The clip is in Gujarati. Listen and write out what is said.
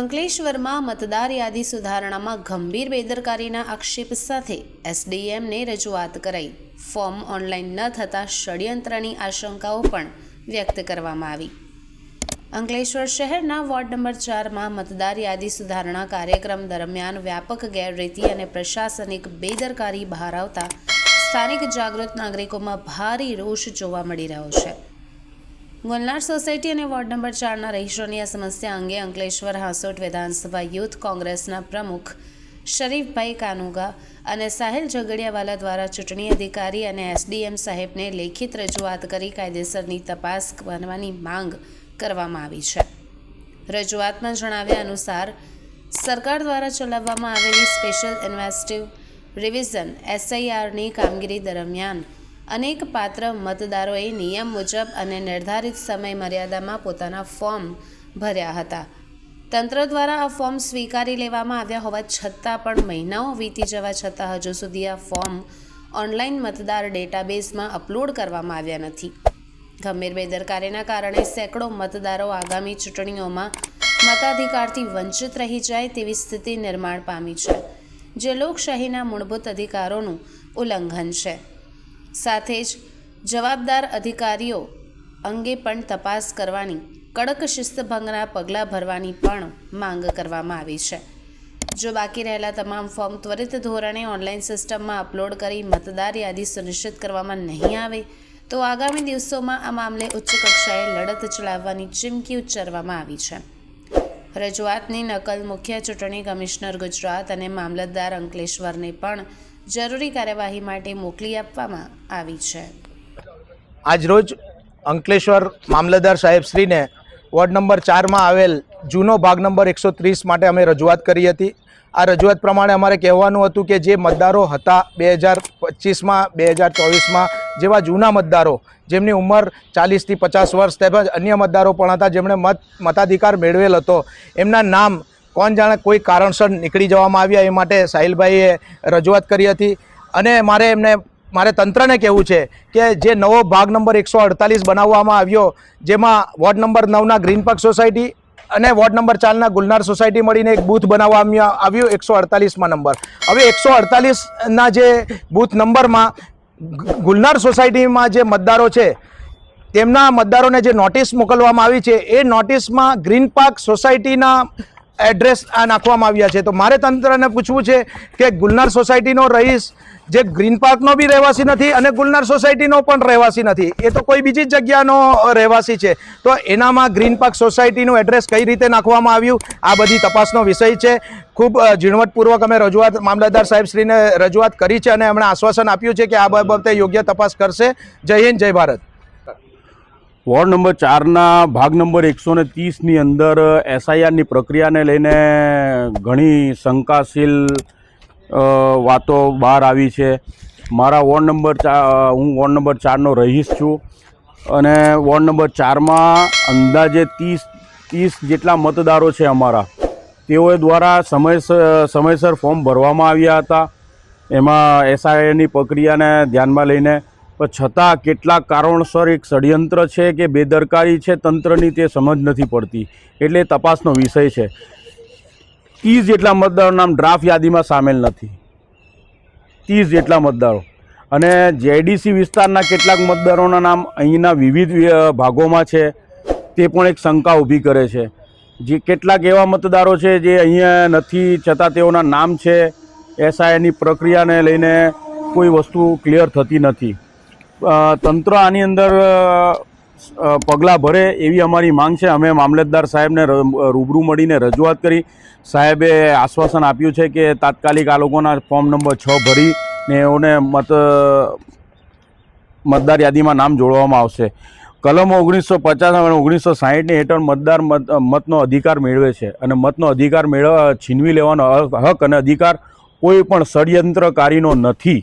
અંકલેશ્વરમાં મતદાર યાદી સુધારણામાં ગંભીર બેદરકારીના આક્ષેપ સાથે એસડીએમને રજૂઆત કરાઈ। ફોર્મ ઓનલાઈન ન થતાં ષડયંત્રની આશંકાઓ પણ વ્યક્ત કરવામાં આવી। અંકલેશ્વર શહેરના વોર્ડ નંબર 4માં મતદાર યાદી સુધારણા કાર્યક્રમ દરમિયાન વ્યાપક ગેરરીતિ અને પ્રશાસનિક બેદરકારી બહાર આવતા સ્થાનિક જાગૃત નાગરિકોમાં ભારે રોષ જોવા મળી રહ્યો છે। ગુલનાર સોસાયટી અને વોર્ડ નંબર 4ના રહીશોની આ સમસ્યા અંગે અંકલેશ્વર હાંસોટ વિધાનસભા યુથ કોંગ્રેસના પ્રમુખ શરીફભાઈ કાનુગા અને સાહિલ ઝઘડિયાવાલા દ્વારા ચૂંટણી અધિકારી અને એસડીએમ સાહેબને લેખિત રજૂઆત કરી કાયદેસરની તપાસ કરવાની માંગ કરવામાં આવી છે। રજૂઆતમાં જણાવ્યા અનુસાર સરકાર દ્વારા ચલાવવામાં આવેલી સ્પેશિયલ ઇન્વેસ્ટિવ રિવિઝન એસઆઈઆરની કામગીરી દરમિયાન અનેક પાત્ર મતદારોએ નિયમ મુજબ અને નિર્ધારિત સમય મર્યાદામાં પોતાના ફોર્મ ભર્યા હતા। તંત્ર દ્વારા આ ફોર્મ સ્વીકારી લેવામાં આવ્યા હોવા છતાં પણ મહિનાઓ વીતી જવા છતાં હજુ સુધી આ ફોર્મ ઓનલાઈન મતદાર ડેટાબેઝમાં અપલોડ કરવામાં આવ્યા નથી। ગંભીર બેદરકારીના કારણે સેંકડો મતદારો આગામી ચૂંટણીઓમાં મતાધિકારથી વંચિત રહી જાય તેવી સ્થિતિ નિર્માણ પામી છે, જે લોકશાહીના મૂળભૂત અધિકારોનું ઉલ્લંઘન છે। સાથે જ જવાબદાર અધિકારીઓ અંગે પણ તપાસ કરવાની, કડક શિસ્તભંગના પગલાં ભરવાની પણ માંગ કરવામાં આવી છે। જો બાકી રહેલા તમામ ફોર્મ ત્વરિત ધોરણે ઓનલાઈન સિસ્ટમમાં અપલોડ કરી મતદાર યાદી સુનિશ્ચિત કરવામાં નહીં આવે તો આગામી દિવસોમાં આ મામલે ઉચ્ચ કક્ષાએ લડત ચલાવવાની ચીમકી ઉચ્ચારવામાં આવી છે। રજૂઆતની નકલ મુખ્ય ચૂંટણી કમિશનર ગુજરાત અને મામલતદાર અંકલેશ્વરને પણ જરૂરી કાર્યવાહી માટે મોકલી આપવામાં આવી છે। આજરોજ અંકલેશ્વર મામલતદાર સાહેબશ્રીને વોર્ડ નંબર 4માં આવેલ જૂનો ભાગ નંબર 130 માટે અમે રજૂઆત કરી હતી। આ રજૂઆત પ્રમાણે અમારે કહેવાનું હતું કે જે મતદારો હતા 2025માં 2024માં જેવા જૂના મતદારો જેમની ઉંમર 40થી 50 વર્ષ તેમજ અન્ય મતદારો પણ હતા જેમણે મતાધિકાર મેળવેલ હતો, એમના નામ કોણ જાણે કોઈ કારણસર નીકળી જવામાં આવ્યા, એ માટે સાહિલભાઈએ રજૂઆત કરી હતી। અને મારે તંત્રને કહેવું છે કે જે નવો ભાગ નંબર 148 બનાવવામાં આવ્યો, જેમાં વોર્ડ નંબર 9ના ગ્રીન પાર્ક સોસાયટી અને વોર્ડ નંબર 4ના ગુલનાર સોસાયટી મળીને એક બૂથ બનાવવામાં આવ્યું 148માં નંબર। હવે 148ના જે બૂથ નંબરમાં ગુલનાર સોસાયટીમાં જે મતદારો છે તેમના મતદારોને જે નોટિસ મોકલવામાં આવી છે એ નોટિસમાં ગ્રીન પાર્ક સોસાયટીના એડ્રેસ નાખવામાં આવ્યા છે। તો મારે તંત્રને પૂછવું છે કે ગુલનાર સોસાયટીનો રહીશ જે ગ્રીન પાર્કનો બી રહેવાસી નથી અને ગુલનાર સોસાયટીનો પણ રહેવાસી નથી, એ તો કોઈ બીજી જગ્યાનો રહેવાસી છે, તો એનામાં ગ્રીન પાર્ક સોસાયટીનું એડ્રેસ કઈ રીતે નાખવામાં આવ્યું આ બધી તપાસનો વિષય છે। ખૂબ ઝીણવટપૂર્વક અમે રજૂઆત મામલતદાર સાહેબશ્રીને રજૂઆત કરી છે અને એમણે આશ્વાસન આપ્યું છે કે આ બાબતે યોગ્ય તપાસ કરશે। જય હિન્દ, જય ભારત। વોર્ડ નંબર 4ના ભાગ નંબર 130ની અંદર એસઆઈઆરની પ્રક્રિયાને લઈને ઘણી શંકાશીલ વાતો બહાર આવી છે। મારા વોર્ડ નંબર 4 હું વોર્ડ નંબર 4નો રહીશ છું અને વોર્ડ નંબર 4માં અંદાજે 30 જેટલા મતદારો છે અમારા, તેઓ દ્વારા સમયસર ફોર્મ ભરવામાં આવ્યા હતા એમાં એસઆઈઆરની પ્રક્રિયાને ધ્યાનમાં લઈને, પણ છતાં કેટલાક કારણોસર એક ષડયંત્ર છે કે બેદરકારી છે તંત્રની, તે સમજ નથી પડતી, એટલે તપાસનો વિષય છે। 30 જેટલા મતદારોના નામ ડ્રાફ્ટ યાદીમાં સામેલ નથી, 30 જેટલા મતદારો, અને જેડીસી વિસ્તારના કેટલાક મતદારોના નામ અહીંના વિવિધ ભાગોમાં છે, તે પણ એક શંકા ઊભી કરે છે। જે કેટલાક એવા મતદારો છે જે અહીંયા નથી છતાં તેઓના નામ છે, એસઆઈઆરની પ્રક્રિયાને લઈને કોઈ વસ્તુ ક્લિયર થતી નથી। તંત્ર આની અંદર પગલાં ભરે એવી અમારી માંગ છે। અમે મામલતદાર સાહેબને રૂબરૂ મળીને રજૂઆત કરી, સાહેબે આશ્વાસન આપ્યું છે કે તાત્કાલિક આ લોકોના ફોર્મ નંબર 6 ભરીને એઓને મતદાર યાદીમાં નામ જોડવામાં આવશે। કલમો 1950 અને 1960ની હેઠળ મતદાર મતનો અધિકાર મેળવે છે અને મતનો અધિકાર છીનવી લેવાનો હક અને અધિકાર કોઈ પણ ષડયંત્રકારીનો નથી।